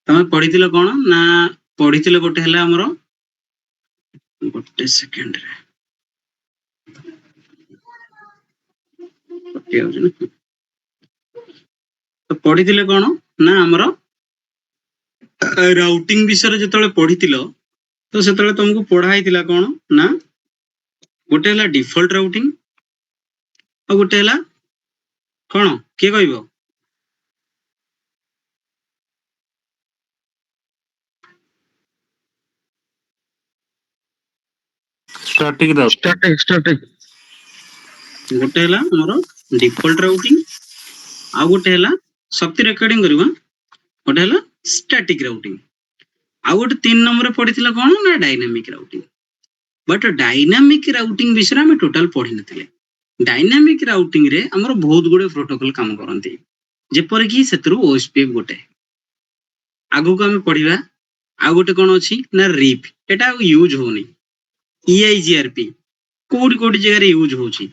ତମେ ପଢିଥିଲ କଣ ନା ପଢିଥିଲ ଗୋଟେ ହେଲା ଆମର ଗୋଟେ ସେକେଣ୍ଡ ରେ କଟି ଯାଉଛି ନା। ତ ପଢିଥିଲେ କଣ ନା ଆମର ରାଉଟିଂ ବିଷୟରେ ଯେତେବେଳେ ପଢିଥିଲ ତ ସେତେବେଳେ ତମକୁ ପଢା ହେଇଥିଲା କଣ ନା ଗୋଟେ ହେଲା ଡିଫଲ୍ଟ ରାଉଟିଂ ଆଉ ଗୋଟେ ହେଲା କଣ କିଏ କହିବ? static ଗୋଟେ ହେଲା ଆମର ଡିଫଲ୍ଟ ରାଉଟିଂ ଆଉ ଗୋଟେ ହେଲା ଶକ୍ତି ରେକର୍ଡିଂ କରିବା ଗୋଟେ ହେଲା ଷ୍ଟାଟିକ ରାଉଟିଂ ଆଉ ଗୋଟେ 3 ନମ୍ବରରେ ପଡିଥିଲା କଣ ନା ଡାଇନାମିକ ରାଉଟିଂ। ବଟ୍ ଡାଇନାମିକ ରାଉଟିଂ ବିଷୟରେ ଆମେ ଟୋଟାଲ ପଢି ନଥିଲେ। ଡାଇନାମିକ ରାଉଟିଂ ରେ ଆମର ବହୁତ ଗୁଡେ ପ୍ରୋଟୋକଲ କାମ କରନ୍ତି ଯେପରିକି ସେଥିରୁ OSPF ଗୋଟେ। ଆଗକୁ ଆମେ ପଢିବା ଆଉ ଗୋଟେ କଣ ଅଛି ନା ରିପ୍, ଏଟା ଆଉ ୟୁଜ ହଉନି। EIGRP କୋଉଠି କୋଉଠି ଜାଗାରେ ୟୁଜ ହଉଛି,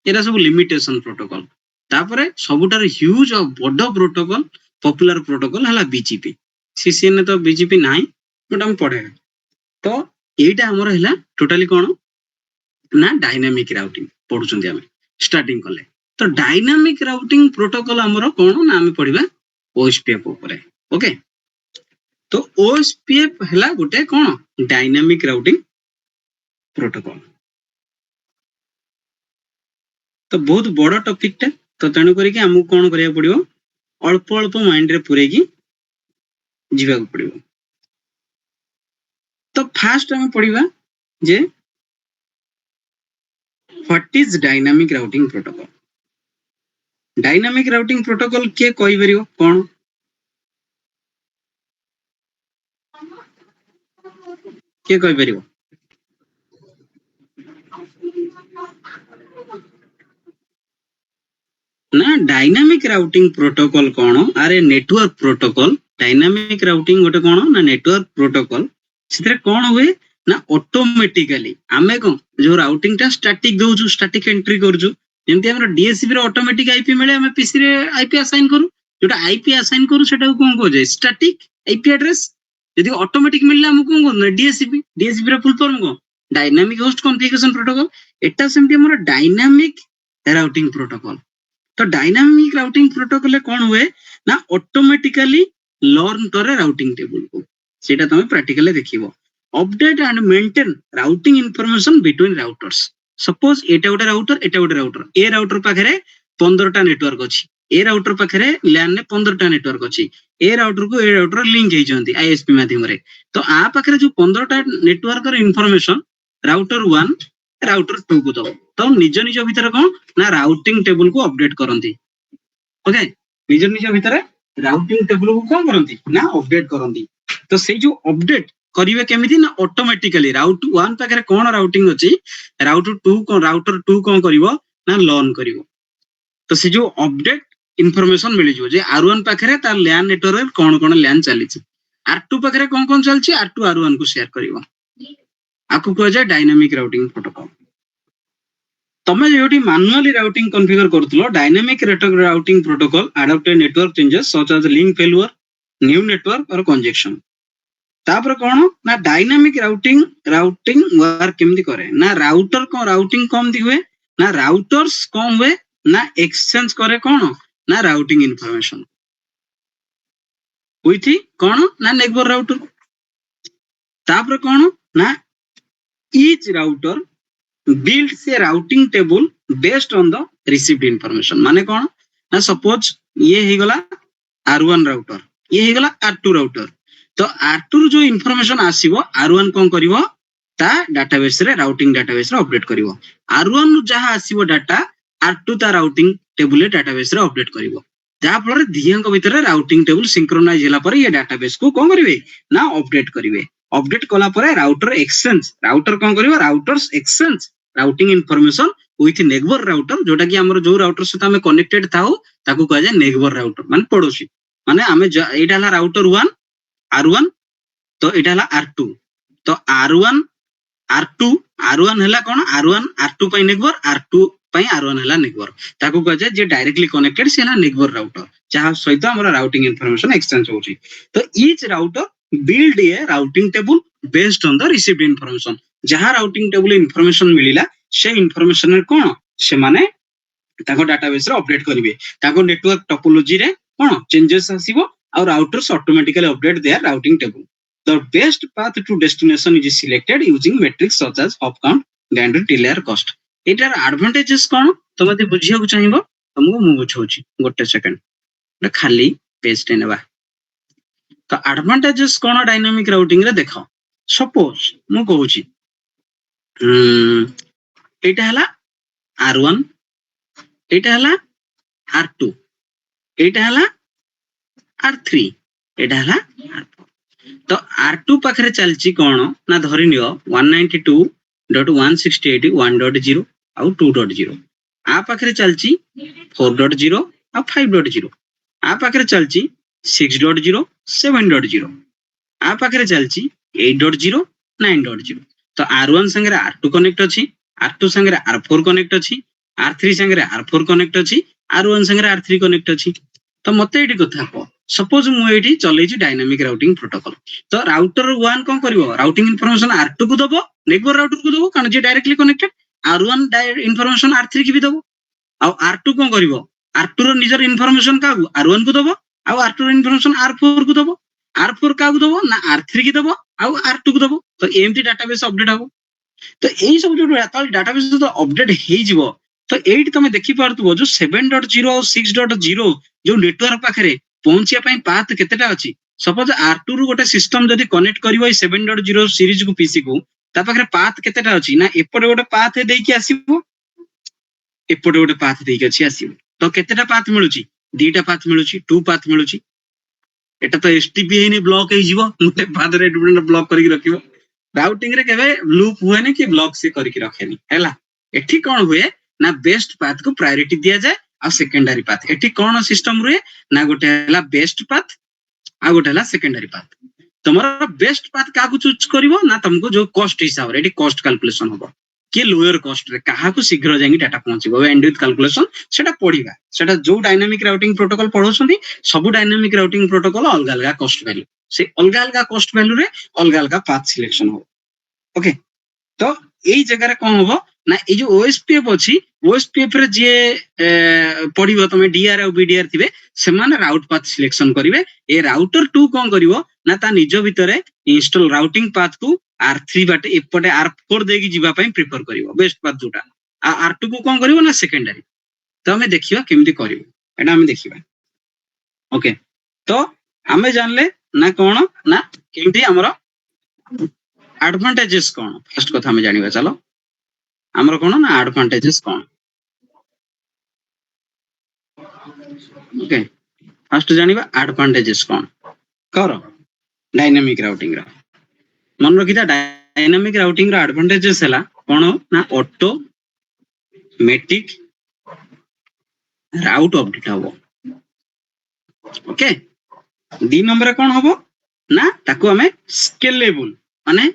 ଏରା ସବୁ ଲିମିଟେସନ ପ୍ରୋଟୋକଲ। ତାପରେ ସବୁଠାରୁ ହ୍ୟୁଜ ଆଉ ବଡ ପ୍ରୋଟୋକଲ ପପୁଲାର ପ୍ରୋଟୋକଲ ହେଲା BGP। CCNA ତ BGP ନାହିଁ ବଟ୍ ଆମେ ପଢେଇବା। ତ ଏଇଟା ଆମର ହେଲା ଟୋଟାଲି କଣ ନା ଡାଇନାମିକ ରାଉଟିଂ ପଢୁଛନ୍ତି ଆମେ ଷ୍ଟାର୍ଟିଂ କଲେ। ତ ଡାଇନାମିକ ରାଉଟିଂ ପ୍ରୋଟୋକଲ ଆମର କଣ ନା ଆମେ ପଢିବା OSPF ଉପରେ। ଓକେ, ତ OSPF ହେଲା ଗୋଟେ କଣ ଡାଇନାମିକ ରାଉଟିଂ ପ୍ରୋଟୋକଲ। ତ ବହୁତ ବଡ ଟପିକ ଟା, ତ ତେଣୁ କରିକି ଆମକୁ କଣ କରିବାକୁ ପଡିବ ଅଳ୍ପ ଅଳ୍ପ ମାଇଣ୍ଡ ରେ ପୁରେଇକି ଯିବାକୁ ପଡିବ। ତ ଫାଷ୍ଟ ଆମେ ପଢିବା ଯେ What is dynamic routing protocol? Dynamic routing protocol କିଏ କହିପାରିବ କଣ? କିଏ କହିପାରିବ? ନା ଡାଇନାମିକ ରାଉଟିଂ ପ୍ରୋଟୋକଲ କଣ? ଆରେ ନେଟୱାର୍କ ପ୍ରୋଟୋକଲ। ଡାଇନାମିକ ରାଉଟିଂ ଗୋଟେ କଣ ନା ନେଟୱାର୍କ ପ୍ରୋଟୋକଲ। ସେଥିରେ କଣ ହୁଏ ନା ଅଟୋମେଟିକାଲି ଆମେ କଣ ଯୋଉ ରାଉଟିଂ ଟା ଷ୍ଟାଟିକ ଦଉଛୁ, ଷ୍ଟାଟିକ ଏଣ୍ଟ୍ରି କରୁଛୁ, ଯେମିତି ଆମର DSCP ରେ ଅଟୋମେଟିକ IP ମିଳେ, ଆମେ PC ରେ IP ଆସାଇନ କରୁ। ଯୋଉଟା IP ଆସାଇନ କରୁ ସେଟାକୁ କଣ କୁହାଯାଏ ଷ୍ଟାଟିକ IP ଆଡ୍ରେସ। ଯଦି ଅଟୋମେଟିକ ମିଳିଲା ଆମକୁ କଣ କରୁ ନା DSCP। DSCP ର ଫୁଲ ଫର୍ମ କଣ ଡାଇନାମିକ ହୋଷ୍ଟ କନଫିଗରେସନ ପ୍ରୋଟୋକଲ। ଏଟା ସେମିତି ଆମର ଡାଇନାମିକ ରାଉଟିଂ ପ୍ରୋଟୋକଲ। ତ ଡାଇନାମିକ ରାଉଟିଂ ପ୍ରୋଟୋକଲ ରେ କଣ ହୁଏ ନା ଅଟୋମେଟିକାଲି ଲର୍ନ କରେ ରାଉଟିଂ ଟେବୁଲ କୁ। ସେଇଟା ତମେ ପ୍ରାକ୍ଟିକାଲି ଦେଖିବ। Update and maintain routing information between routers. Suppose ଏଟା ଗୋଟେ ରାଉଟର, ଏଟା ଗୋଟେ ରାଉଟର। ଏ ରାଉଟର ପାଖରେ 15ଟା ନେଟୱାର୍କ ଅଛି, ଏ ରାଉଟର ପାଖରେ LAN ରେ 15ଟା ନେଟୱାର୍କ ଅଛି। ଏ ରାଉଟର କୁ ଏ ରାଉଟର ଲିଙ୍କ ହେଇଛନ୍ତି ISP ମାଧ୍ୟମରେ। ତ ଆ ପାଖରେ ଯୋଉ 15ଟା ନେଟୱାର୍କର ଇନଫରମେସନ ରାଉଟର 1 ରାଉଟର 2 କୁ ଦବ। ତ ନିଜ ନିଜ ଭିତରେ କଣ ନା ରାଉଟିଂ ଟେବୁଲ କୁ ଅପଡେଟ କରନ୍ତି। ଓକେ, ନିଜ ନିଜ ଭିତରେ ରାଉଟିଂ ଟେବୁଲ କୁ କଣ କରନ୍ତି ନା ଅପଡେଟ କରନ୍ତି। ତ ସେଇ ଯୋଉ ଅପଡେଟ କରିବେ କେମିତି ନା ଅଟୋମେଟିକାଲି ରାଉଟର 1 ପାଖରେ କଣ ରାଉଟିଂ ଅଛି, ରାଉଟର 2 କଣ କରିବ ନା ଲର୍ନ କରିବ। ତ ସେ ଯୋଉ ଅପଡେଟ ଇନଫରମେସନ ମିଳିଯିବ ଯେ R1 ପାଖରେ ତାର LAN ନେଟୱାର୍କରେ କଣ କଣ LAN ଚାଲିଛି, R2 ପାଖରେ କଣ କଣ ଚାଲିଛି R2 R1 କୁ ସେୟାର କରିବ। ଆକୁ କୁହାଯାଏ ଡାଇନାମିକ ରାଉଟିଂ ପ୍ରୋଟୋକଲ। ତମେ ଯୋଉଠି ମାନୁଆଲି ରାଉଟିଂ କନଫିଗର କରୁଥିଲ, dynamic routing protocol adapt network changes such as link failure, new network or congestion. ତାପରେ କଣ ନା ଡାଇନାମିକ ରାଉଟିଂ ୱାର୍କ କେମିତି କରେ ନା ରାଉଟର କଣ ରାଉଟିଂ କେମିତି ହୁଏ ନା ରାଉଟର୍ସ କଣ ହୁଏ ନା ଏକ୍ସଚେଞ୍ଜ କରେ କଣ ନା ରାଉଟିଂ ଇନଫରମେସନ ୱିଥ କଣ ନା ନେବର ରାଉଟର। ତାପରେ କଣ ନା each router builds a routing table based on the received information। ମାନେ କଣ ନା ସପୋଜ ଇଏ ହେଇଗଲା R1 ରାଉଟର, ଇଏ ହେଇଗଲା R2 ରାଉଟର। ତ R2 ରୁ ଯୋଉ ଇନଫରମେସନ ଆସିବ R1 କଣ କରିବ ତା ଡାଟାବେସ ରେ ରାଉଟିଂ ଡାଟାବେସ ରେ ଅପଡେଟ କରିବ। R1 ରୁ ଯାହା ଆସିବ ଡାଟା R2 ତା ରାଉଟିଂ ଟେବୁଲ ରେ ଡାଟାବେସ ରେ ଅପଡେଟ କରିବ। ଯାହା ଫଳରେ ଦିହାଙ୍କ ଭିତରେ ରାଉଟିଂ ଟେବୁଲ ସିଙ୍କ୍ରୋନାଇଜ ହେଲା ପରେ ଇଏ ଡାଟାବେସ କୁ କଣ କରିବେ ନା ଅପଡେଟ କରିବେ। ଅପଡେଟ କଲା ପରେ ରାଉଟର ଏକ୍ସଚେଞ୍ଜ, ରାଉଟର କଣ କରିବ routers exchange routing information with neighbour router, ଯୋଉଟା କି ଆମର ଯୋଉ ରାଉଟର ସହିତ ଆମେ କନେକ୍ଟେଡ ଥାଉ ତାକୁ କୁହାଯାଏ ନେବର ରାଉଟର ମାନେ ପଡୋଶୀ। ମାନେ ଆମେ ଏଇଟା ହେଲା ରାଉଟର 1 R1, ତ ଏଇଟା ହେଲା R2। ତ R1 R2 R1 ହେଲା କଣ R1 R2 ପାଇଁ ନେବର, R2 ପାଇଁ R1 ହେଲା ନେଗବର ତାକୁ କୁହାଯାଏ ଯେ ଡାଇରେକ୍ଟଲି କନେକ୍ଟେଡ ସେ ହେଲା ନେଗବର ରାଉଟର ଯାହା ସହିତ ଆମର ରାଉଟିଂ ଇନଫର୍ମେସନ ଏକ୍ସଚେଞ୍ଜ ହଉଛି ତ each router build a routing table based on the received information ଯାହା ରାଉଟିଂ ଟେବୁଲ ଇନଫର୍ମେସନ ମିଳିଲା ସେ ଇନଫର୍ମେସନ ରେ କଣ ସେମାନେ ତାଙ୍କ ଡାଟାବେସ ରେ ଅପଡେଟ କରିବେ ତାଙ୍କ ନେଟୱାର୍କ ଟୋପୋଲୋଜି ରେ କଣ ଚେଞ୍ଜେସ ଆସିବ ଆଉ routers automatically update their routing table the best path to destination is selected using metrics such as hop count bandwidth layer cost ଏଟାର ଆଡଭାଣ୍ଟେଜେସ୍ କଣ ତମେ ଯଦି ବୁଝିବାକୁ ଚାହିଁବ ତମକୁ ମୁଁ ବୁଝଉଛି ଗୋଟେ ସେକେଣ୍ଡ ଖାଲି ପେଜ ଟେ ନେବା ତ ଆଡଭାଣ୍ଟେଜେସ୍ କଣ ଡାଇନାମିକ ରାଉଟିଂ ରେ ଦେଖ ସପୋଜ ମୁଁ କହୁଛି ଏଇଟା ହେଲା R1 ଏଇଟା ହେଲା R2 ଏଇଟା ହେଲା R3 ଏଇଟା ହେଲା R4 ତ R2 ପାଖରେ ଚାଲିଛି କଣ ନା ଧରି ନିଅ 192.168.1.0 ଆଉ 2.0 आ पाखरे चलची 4.0 ଆଉ 5.0 आ पाखरे चलची 6.0 7.0 आ पाखरे चलची 8.0 9.0 तो R1 संगे R2 कनेक्ट अछि R2 संगे R4 कनेक्ट अछि R3 संगे R4 कनेक्ट अछि R1 संगे R3 कनेक्ट अछि तो मते एठी कथा को सपोज मु एठी चलेछि डायनामिक राउटिंग प्रोटोकॉल तो राउटर 1 कोन करिवो राउटिंग इन्फॉर्मेशन R2 को दबो नेटवर्क राउटर को दबो कारण जे directly connected R1 information R3 की भी दबो आ R2 कोन करिवो R2 रो निजर इन्फॉर्मेशन का R1 को दबो आ R2 रो इन्फॉर्मेशन R4 को दबो R4 का दबो ना R3 की दबो आ R2 को दबो तो एमटी डाटाबेस अपडेट हबो तो एई सब जो डाटाबेस तो अपडेट हेइ जिवो तो एठी तमे देखि पारतबो जो 7.0 और 6.0 जो नेटवर्क पाखरे पहुंचिया पई पाथ केतेटा अछि सपोज R2 रो गोटे सिस्टम जदी कनेक्ट करिवो 7.0 सीरीज को पीसी को ता पाखरे पाथ केतेटा अछि ना एपटे गोटे पाथ देकी आसीबो एपटे गोटे पाथ देकी अछि आसीबो तो केतेटा पाथ मिलुची दीटा पाथ मिलुची 2 पाथ मिलुची एटा तो एसटीपी हेनी ब्लॉक हे जिवो मोटे पाथ रे ब्लॉक करिक रखिबो राउटिंग रे केबे लूप हुएनी कि ब्लॉक से करिक रखेनी हैला एठी कोन हुए ना बेस्ट पाथ को प्रायोरिटी दिया जाए आ सेकेंडरी पाथ एठी कोन सिस्टम रे ना गोटे हला बेस्ट पाथ आ गोटे हला सेकेंडरी पाथ तमरा बेस्ट पाथ काकू चूज करिवो ना तुमको जो कॉस्ट हिसाब रे एठी कॉस्ट कैलकुलेशन होबो कि लोअर कॉस्ट रे काहा को शीघ्र जाई डाटा पहुंचीबो बैंडविड्थ कैलकुलेशन सेटा पढिबा सेटा जो डायनामिक राउटिंग प्रोटोकॉल पढोसंती सब डायनामिक राउटिंग प्रोटोकॉल अलग अलग कॉस्ट वैल्यू से अलग अलग कॉस्ट वैल्यू रे अलग अलग पाथ सिलेक्शन हो ओके तो एई जगह रे कोन होबो ना ए जो ओएसपीएफ अछि ओएसपीएफ रे जे पढिबो तमे डीआर और बीडीआर थिबे से माने राउट पाथ सिलेक्शन करिवे ए राउटर 2 कोन करिवो ना ता निज भितरे इंस्टॉल राउटिंग पाथ को R3 बाटे एपटे R4 देकी जिबा पई प्रिफर करिवो बेस्ट पाथ जोटा आ R2 को कोन करिवो ना सेकेंडरी तो हमें देखिबा केमिति करिवो एटा हमें देखिबा ओके तो हमें जानले ना कोन ना केमिति हमरो एडवांटेजेस कोन फर्स्ट कथा हमें जानिबा चलो हमरो कोन ना एडवांटेजेस कोन ओके फर्स्ट जानिबा एडवांटेजेस कोन करो डायनामिक राउटिंग रा मन रखिता डायनामिक राउटिंग रा एडवांटेजेस हला कोन ना ऑटोमेटिक राउट अपडेट हबो ओके 2 नंबर रे कोन हबो ना ताको हमें स्केलेबल माने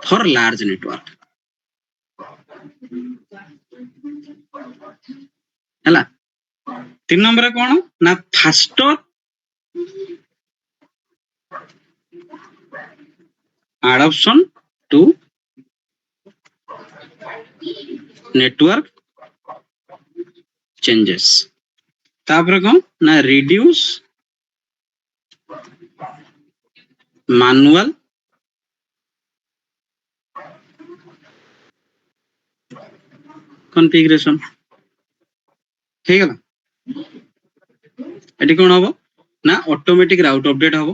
फॉर लार्ज नेटवर्क हला 3 नंबर रे कोन ना faster adoption to network changes तापर कौन ना reduce manual configuration ठीक है एटी कौन हबो ना ऑटोमेटिक राउट अपडेट हबो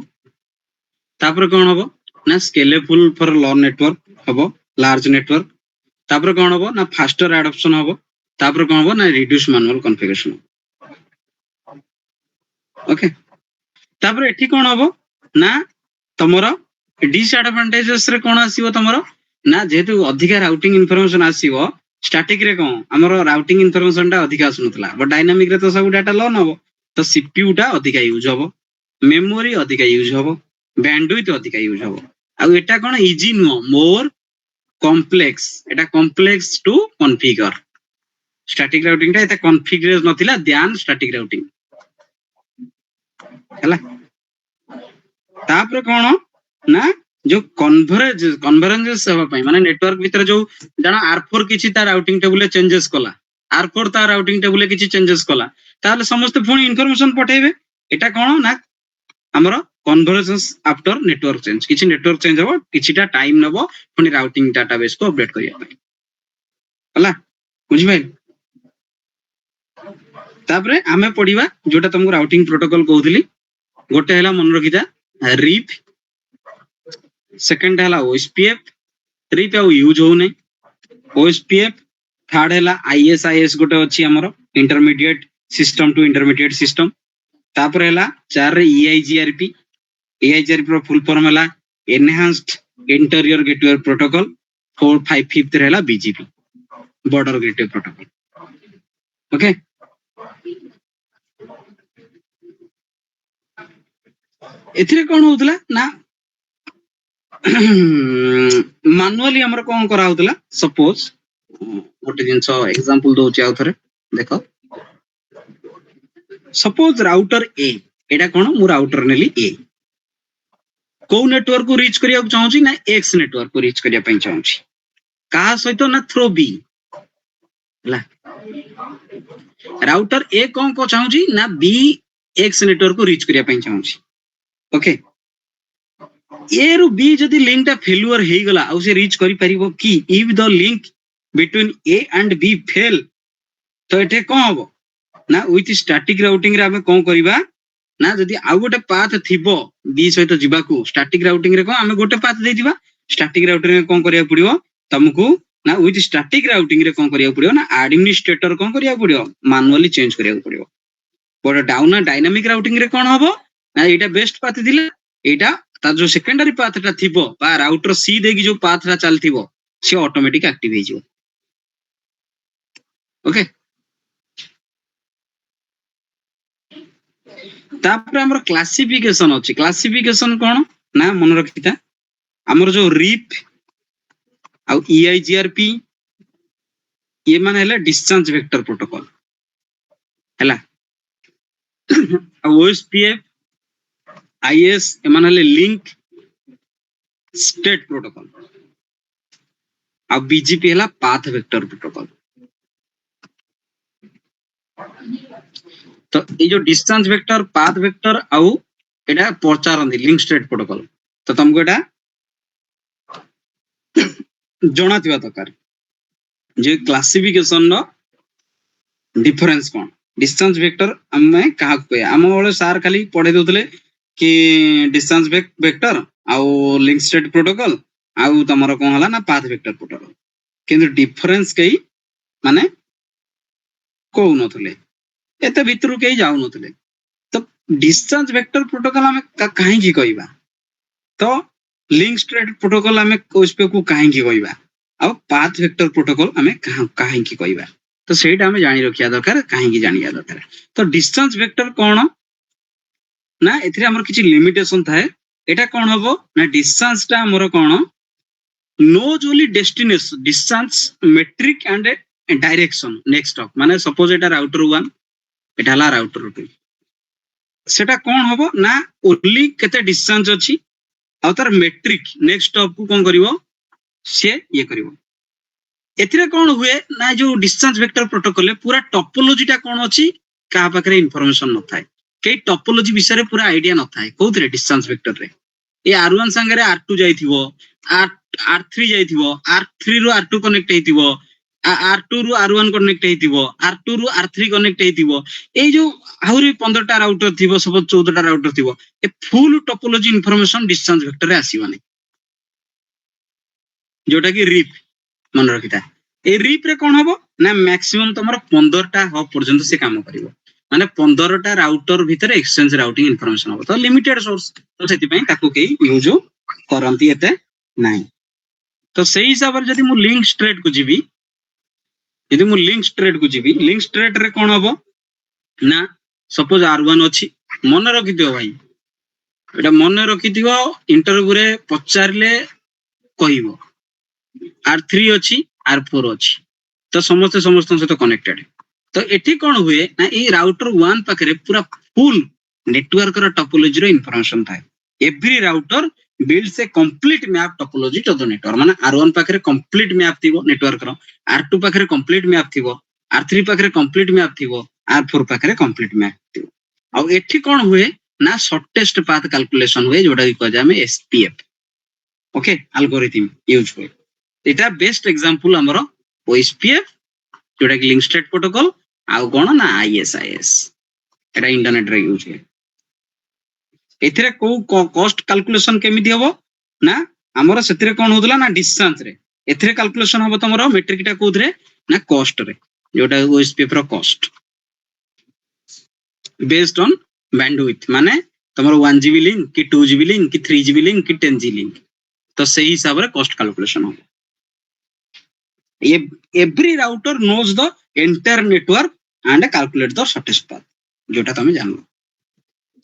तापर कौन हबो ना स्केलेबल फॉर लॉ नेटवर्क हबो लार्ज नेटवर्क तापर कौन हबो ना फास्टर एडॉप्शन हबो तापर कौन हबो ना रिड्यूस मैनुअल कॉन्फ़िगरेशन ओके तापर एठी कौन हबो ना तमरो डिसएडवांटेजेस रे कौन आसीबो तमरो ना जेहेतु अधिका राउटिंग इन्फॉर्मेशन आसीबो स्टैटिक रे कौन हमरो राउटिंग इन्फॉर्मेशन टा अधिका आसुनतला बट डायनामिक रे तो सब डाटा लो नबो तो सीपीयू टा अधिका यूज हबो मेमोरी अधिका यूज हबो बैंडविड्थ अधिका यूज हबो आ एटा कोन इजी नो मोर कॉम्प्लेक्स एटा complex to configure static routing टा एता कॉन्फ़िगर नथिला ध्यान स्टैटिक राउटिंग हला तापर कोन ना जो कन्वर्जेंस हवा पई माने नेटवर्क भीतर जो जाना R4 किछि ता राउटिंग टेबल चेंजेस कला R4 ता राउटिंग टेबल किछि चेंजेस कला ताले समस्त पुनी इन्फॉर्मेशन पठेबे एटा कोन ना हमरो कन्वर्जेंस आफ्टर नेटवर्क चेंज किछि नेटवर्क चेंज हो किछिटा टाइम नबो पुनी राउटिंग डाटाबेस को अपडेट करिया पई हला बुझि भाई तापरे आमे पढिबा जोटा तुमको राउटिंग प्रोटोकॉल कहउतली गोटे हला मन रखिता रिप सेकंड हला ओएसपीएफ रिप आ यूज हो नै ओएसपीएफ थर्ड हला आईएसआईएस गोटे अछि हमरो intermediate system to intermediate system तापर हला चार रे ईआईजीआरपी ईआईजीआरपी रो फुल फॉर्म हला enhanced interior gateway protocol 4 5 5th रे हला BGP border gateway protocol okay एथिरे कोन होतला ना मानुअली हमर कोन करा होतला सपोज गोटे जिंस एग्जांपल दो चाउ थरे देखो सपोज राउटर ए एटा कोन मु राउटर नेली ए को नेटवर्क को रीच करिया चाहू छी ना एक्स नेटवर्क को रीच करिया पई चाहू छी का सहित ना थ्रो बी ला राउटर ए कोन को चाहू छी ना बी एक्स नेटवर्क को रीच करिया पई चाहू छी ओके ए रु बी जदी लिंक टा फेल्युअर हे गला आ से रीच करि परिबो की if the link between A and B fail तो एटे कोन हबो ना विथ स्टैटिक राउटिंग रे हमें कोन करिबा ना जदी आ गोटे पाथ थिबो बी सहित जिबा को स्टैटिक राउटिंग रे को हमें गोटे पाथ दे दिबा स्टैटिक राउटिंग रे कोन करिया पड़िबो तुमको ना विथ स्टैटिक राउटिंग रे कोन करिया पड़िबो ना एडमिनिस्ट्रेटर कोन करिया पड़िबो मैनुअली चेंज करिया पड़िबो बट डाउन डायनामिक राउटिंग रे कोन हबो ना एटा बेस्ट पाथ दिले एटा ता जो सेकेंडरी पाथ टा थिबो बा राउटर सी देगी जो पाथ टा चलथिबो से ऑटोमेटिक एक्टिव हे जिवो ओके तापर हमर क्लासिफिकेशन अछि क्लासिफिकेशन कोन ना मन रखिता हमर जो रिप आ ईआईजीआरपी ये माने हला डिस्चार्ज वेक्टर प्रोटोकॉल हला ओएसपीएफ आईएस एमान हले लिंक स्टेट प्रोटोकॉल आ बीजीपी हला पाथ वेक्टर प्रोटोकॉल तो ये जो डिस्टेंस वेक्टर पाथ वेक्टर आउ एटा पचारंदी लिंक स्टेट प्रोटोकॉल तो तुमको एटा जणाथिबा दरकार जे क्लासिफिकेशन नो डिफरेंस कोन डिस्टेंस वेक्टर हमें कहा को हम वाले सार खाली पढे दोतले कि डिस्टेंस वेक्टर आउ लिंक स्टेट प्रोटोकॉल आउ तमरो कोन हला ना पाथ वेक्टर प्रोटोकॉल किंतु डिफरेंस कई माने को नथले एते भितरु कई जाउ नथले तो डिस्टेंस वेक्टर प्रोटोकॉल हमें काहे की कहबा तो लिंक स्टेट प्रोटोकॉल हमें उसपे को काहे की कहबा आ पाथ वेक्टर प्रोटोकॉल हमें काहे की कहबा तो सेटा हमें जानि रखिया दरकार काहे की जानिया दरकार तो डिस्टेंस वेक्टर कोन ना एथिरे हमर किछि लिमिटेशन थाए एटा कोन हबो ना डिस्टेंस टा हमर कोन knows only destination distance metric and direction next stop माने सपोज एटा राउटर 1 एटा हला राउटर 2 सेटा कोन हबो ना ओनली केते डिस्टेंस अछि आ तार मेट्रिक नेक्स्ट स्टॉप को कोन करिवो से ये करिवो एथिरे कोन हुए ना जो डिस्टेंस वेक्टर प्रोटोकॉल ले पूरा टोपोलॉजी टा कोन अछि का पाकरे इंफॉर्मेशन न थाए के टोपोलॉजी विषय रे पूरा आईडिया न थाए कोथरे डिस्टेंस वेक्टर रे ए R1 संगे रे R2 जाइथिबो R3 जाइथिबो R3 रो R2 कनेक्ट हेतिबो R2 रो R1 कनेक्ट हेतिबो R2 रो R3 कनेक्ट हेतिबो ए जो आहुरी 15 टा राउटर थिबो सब 14 टा राउटर थिबो a full topology information distance vector रे आसीबानी जोटा कि रिप मन रखिता ए रिप रे कोन हबो ना मैक्सिमम तमरो 15 टा हब पर्यंत से काम करिवो माने 15 टा राउटर भीतर एक्सचेंज राउटिंग इंफॉर्मेशन हो तो लिमिटेड सोर्स तो सेति पई ताको के यूज करंती एते नाही तो सही हिसाब रे जदी मु लिंक स्ट्रेट को जीबी यदि मु लिंक स्ट्रेट को जीबी लिंक स्ट्रेट रे कोन हबो ना सपोज R1 अछि मन रखि दियो भाई एटा मन रखि दियो इंटरव्यू रे पचारले कहिबो R3 अछि R4 अछि तो समस्त सहित कनेक्टेड तो एठी कौन हुए ना ये राउटर 1 पाखरे पूरा फुल नेटवर्क रो टोपोलॉजी रो इंफॉर्मेशन थाए every router builds a complete map topology to the network माने R1 पाखरे कंप्लीट मैप थिबो नेटवर्क रो R2 पाखरे कंप्लीट मैप थिबो R3 पाखरे कंप्लीट मैप थिबो R4 पाखरे कंप्लीट मैप थिबो आ एठी कौन हुए ना शॉर्टेस्ट पाथ कैलकुलेशन हुए जोटा कि कहजा में SPF ओके एल्गोरिथम यूज हुए एटा बेस्ट एग्जांपल हमरो OSPF जोटा कि लिंक स्टेट प्रोटोकॉल आउ कोन ना ISIS एटा इंटरनेट रे यूज है एथिरे को कॉस्ट कैलकुलेशन केमिति हबो ना हमरो सेतिरे कोन होतला ना डिस्टेंस रे एथिरे कैलकुलेशन हबो तमरो मेट्रिक टा कोथरे ना कॉस्ट रे जोटा OSPF रो कॉस्ट बेस्ड ऑन बैंडविड्थ माने तमरो 1 GB लिंक कि 2 GB लिंक कि 3 GB लिंक कि 10 GB लिंक तो सही हिसाब रे कॉस्ट कैलकुलेशन हो every router knows the entire network and calculate the shortest path जोटा तमे जानलो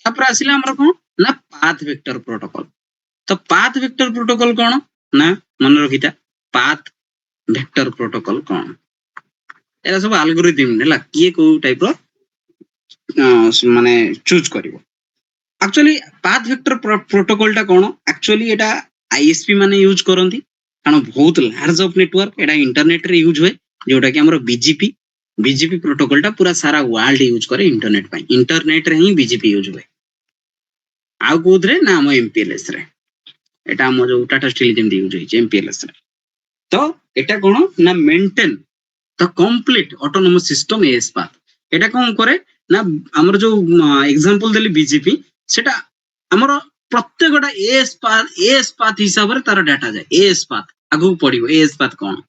तापर आसिला हमर कोन ना पाथ वेक्टर प्रोटोकॉल तो पाथ वेक्टर प्रोटोकॉल कोन ना मन रखिता पाथ वेक्टर प्रोटोकॉल कोन एरा सब एल्गोरिथम नेला किए को टाइप रो माने चूज करिवो एक्चुअली पाथ वेक्टर प्रोटोकॉल टा कोन एक्चुअली एटा ISP माने यूज करंती कारण बहुत large of network Etah internet रे यूज होय जोटा कि हमर BGP प्रोटोकॉल टा पूरा सारा वर्ल्ड यूज करे इंटरनेट रे ही BGP यूज होय आ कोदरे ना हम MPLS रे एटा हम जो टाटा स्टील जेम यूज होय MPLS रे तो एटा कोन ना maintain the complete autonomous system AS path एटा कोन करे ना हमर जो एग्जांपल देली BGP सेटा हमर प्रत्येकटा AS पाथ हिसाब रे तार डाटा जाय AS पाथ आगु पडिबो AS पाथ कोन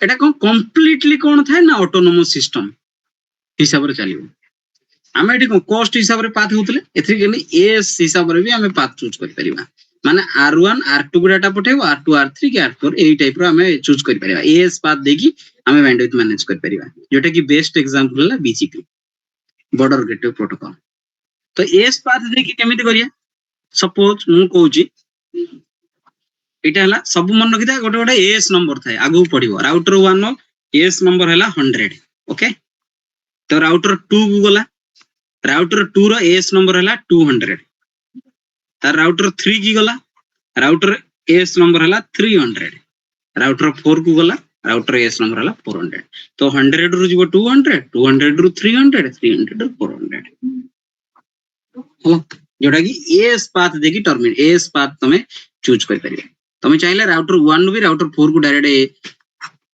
एटा कोन कंप्लीटली कोन थाय ना ऑटोनोमस सिस्टम हिसाब रे चलिबो आमे एठी कॉस्ट हिसाब रे पाथ होतले एथि केनी AS हिसाब रे भी आमे पाथ चूज कर परिबा माने R1 R2 को डाटा पठेबो R2 R3 के R4 एई टाइप रो आमे चूज कर परिबा AS पाथ देकी आमे बैंडविड्थ मैनेज कर परिबा जोटा कि बेस्ट एग्जांपल है BGP बॉर्डर गेटवे प्रोटोकॉल तो AS पाथ देकी केमिति करिया सपोज मु कहूची एटा हला सब मन रखिता गोटे गोटे AS नंबर थाए आगु पडिबो राउटर 1 नो AS नंबर हला 100 ओके तो राउटर 2 को गला राउटर 2 रो AS नंबर हला 200 तार राउटर 3 की गला राउटर AS नंबर हला 300 राउटर 4 को गला राउटर AS नंबर हला 400 तो 100 रु जीवो 200 200 रु 300 300 रु 400 हो जोटा कि AS पाथ देकी टर्मिनेट AS पाथ तमे चूज कर परिबे तमे चाहिले राउटर 1 भी राउटर 4 को डायरेक्ट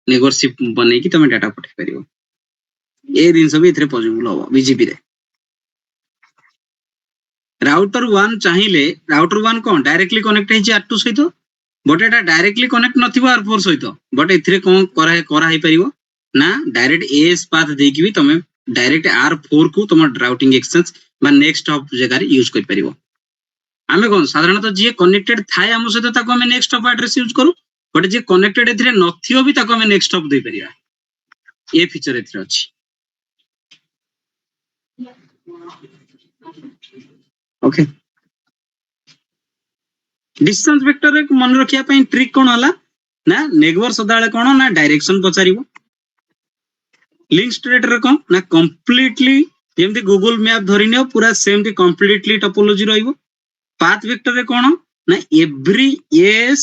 नेगोशिएट बनै कि तमे डाटा पठे परिबो ए दिन सब इथरे पॉसिबल हो BGP रे राउटर 1 चाहिले राउटर 1 कोन डायरेक्टली कनेक्ट है R2 सहित but Etah directly connect नथिबो R4 सहित बट इथरे कोन करा है परिबो ना डायरेक्ट AS पाथ देकी भी तमे डायरेक्ट R4 को तम राउटिंग एक्सचेंज बा नेक्स्ट हॉप जगह रे यूज कर परिबो आमे कोन साधारणतः जे कनेक्टेड थाए हम सहित ताको हमें नेक्स्ट हॉप एड्रेस यूज करू बट जे कनेक्टेड एथरे नथियो भी ताको हमें नेक्स्ट हॉप दे परिबा ये फीचर एथरे अछि ओके डिस्टेंस वेक्टर रे मन रखिया पई ट्रिक कोन हला ना नेगवर सदाळे कोन ना डायरेक्शन पचारिबो लिंक स्टेट रे कोन ना कंप्लीटली जेमति गूगल मैप धरिनियो पूरा सेमति कंप्लीटली टोपोलॉजी रहइबो पाथ वेक्टर रे कोन ना एवरी एस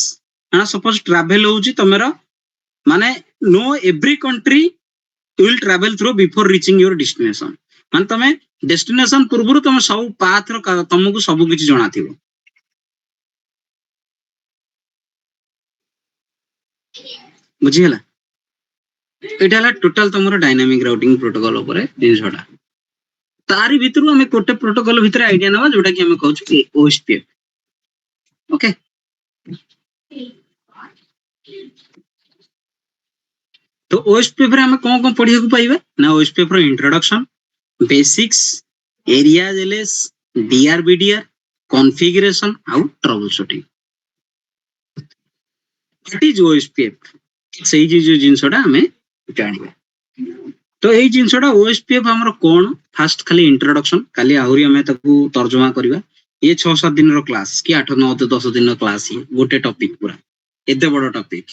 ना सपोज ट्रैवल होउची तमेरा माने know every country will travel through before reaching your destination माने तमे डेस्टिनेशन पूर्वरु तमे सब पाथ रो तमको सब किछि जणा थिबो बुझियला एटा हला टोटल तमरो डायनामिक राउटिंग प्रोटोकॉल ऊपर जिनसडा तारी भितरु हमें कोटे प्रोटोकॉल भितर आईडिया नवा जोटा कि हमें कहउछु कि OSPF ओके तो OSPF रे हमें कोन पढिया को पाइबा ना OSPF रो इंट्रोडक्शन बेसिक्स एरिया जेलेस DRBDR कॉन्फ़िगरेशन आउ troubleshooting what is OSPF सही जो जिनसडा हमें जानिबा तो एई जिनसडा OSPF हमरो कोन फास्ट खाली इंट्रोडक्शन खाली आहुरी हमें ताकू तर्जुमा करबा ये 6-7 दिन रो क्लास कि 8-9-10 दिन रो क्लास ही गोटे टॉपिक पूरा एते बडो टॉपिक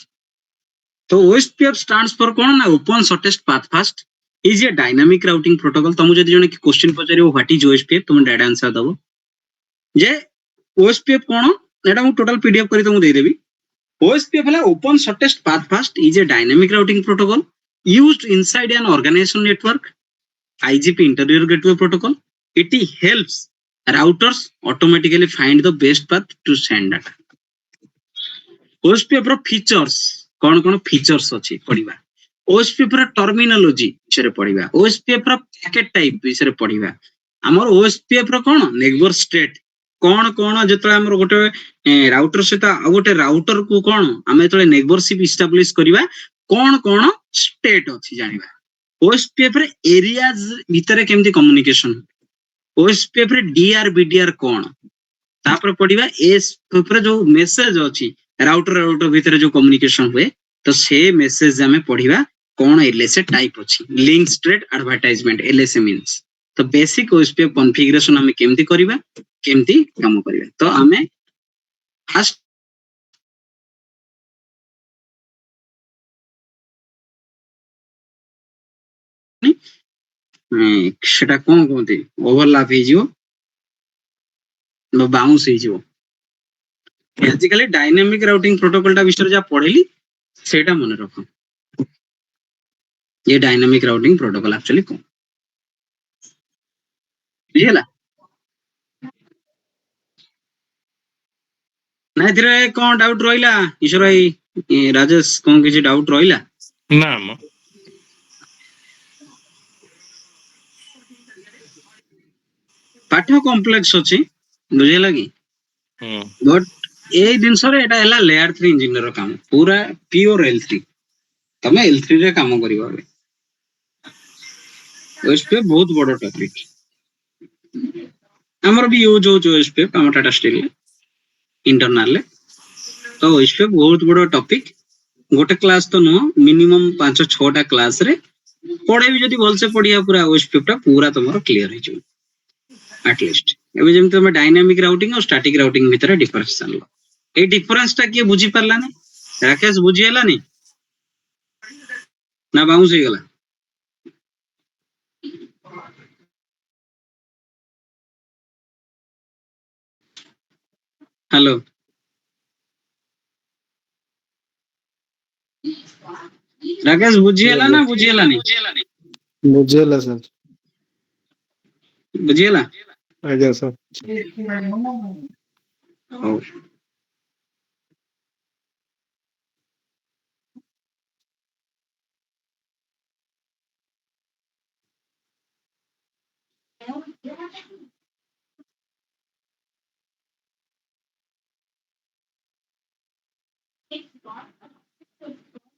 तो OSPF stands for कौन ना open shortest path first is a dynamic routing protocol. तुमको जदि जने क्वेश्चन पचारियो व्हाट इज OSPF तुम डायरेक्ट आंसर दबो जे OSPF कौन एटा मु टोटल पीडीएफ करी तुमको दे देबी. OSPF है open shortest path first is a dynamic routing protocol used inside an organization network. IGP interior gateway protocol. It helps routers automatically find the best path to send data. OSPF ର features କଣ କଣ features ଅଛି ପଢିବା. OSPF ର terminology ବିଷୟରେ ପଢିବା. OSPF ର packet type ବିଷୟରେ ପଢିବା. ଆମର OSPF ର କଣ neighbor state କଣ କଣ ଯେତେବେଳେ ଆମର ଗୋଟେ ରାଉଟର ସହିତ ଆଉ ଗୋଟେ ରାଉଟର କୁ କଣ ଆମେ ଯେତେବେଳେ ନେବରସିପ ଇଷ୍ଟାବ୍ଲିଶ କରିବା କଣ କଣ ଷ୍ଟେଟ ଅଛି ଜାଣିବା. OSPF ରେ ଏରିଆଜ ଭିତରେ କେମିତି କମ୍ୟୁନିକେସନ. OSPF ରେ DR BDR କଣ ତାପରେ ପଢିବା. ASPF ରେ ଯୋଉ ମେସେଜ ଅଛି ରାଉଟର ଭିତରେ ଯୋଉ କମ୍ୟୁନିକେସନ ହୁଏ ତ ସେ ମେସେଜ ଆମେ ପଢିବା କଣ LSA ଟାଇପ ଅଛି. Link state advertisement LSA means. ତ ବେସିକ OSPF କନଫିଗରେସନ ଆମେ କେମିତି କରିବା କେମିତି କାମ କରିବା. ତ ଆମେ ଫାଷ୍ଟ ସେଟା କଣ କୁହନ୍ତି ଓଭରଲାପ ହେଇଯିବ ବାଉନ୍ସ ହେଇଯିବ. ଆଜିକାଲି ଡାଇନାମିକ ରାଉଟିଂ ପ୍ରୋଟୋକଲଟା ବିଷୟରେ ଯାହା ପଢେଇଲି ସେଇଟା ମନେ ରଖ. ये डायनामिक राउटिंग प्रोटोकॉल एक्चुअली कौन ବୁଝିହେଲା ନା ଏଥିରେ କଣ ଡାଉଟ ରହିଲା ଈଶ୍ୱର ଭାଇ ରାଜେଶ କଣ କିଛି ଡାଉଟ ରହିଲା ନା ମ ପାଠ କମ୍ପ୍ଲେକ୍ସ ଅଛି ବୁଝିହେଲା କି ହୁଁ ବଟ୍ ଏଇ ଜିନିଷରେ ଏଟା ହେଲା ଲେୟାର 3 ଇଞ୍ଜିନିୟର କାମ ପୁରା ପିଓର L3 ତମେ L3 ରେ କାମ କରିବ ଏବେ. OSPF ବହୁତ ବଡ ଟପିକ ଆମର ବି ୟୁଜ ହଉଛି OSPF ଆମ ଟାଟା ଷ୍ଟିଲ ଇଣ୍ଟରନାଲ ରେ. ତ OSPF ବହୁତ ବଡ ଟପିକ. ଗୋଟେ କ୍ଲାସ ତ ନୁହଁ ମିନିମମ୍ 5-6ଟା କ୍ଲାସ ରେ ପଢେଇବି ଯଦି ଭଲସେ ପଢିବା ପୁରା OSPF ଟା ପୁରା ତମର କ୍ଲିୟର ହେଇଯିବ ଆଟଲିଷ୍ଟ. ଏବେ ଯେମିତି ତମେ ଡାଇନାମିକ ରାଉଟିଂ ଆଉ ଷ୍ଟାଟିକ ରାଉଟିଂ ଭିତରେ ଡିଫରେନ୍ସ ଜାଣିଲ. ଏଇ ଡିଫରେନ୍ସ ଟା କିଏ ବୁଝି ପାରିଲାନି ରାକେଶ ବୁଝି ହେଲାନି ନା ବାଉଁଶ ହେଇଗଲା. ହ୍ୟାଲୋ ରାକେଶ ବୁଝି ହେଲା ନା ବୁଝି ହେଲାନି ବୁଝିହେଲା ସାର୍. ବୁଝି ହେଲା ଆଜ୍ଞା ସାର୍. ହଉ.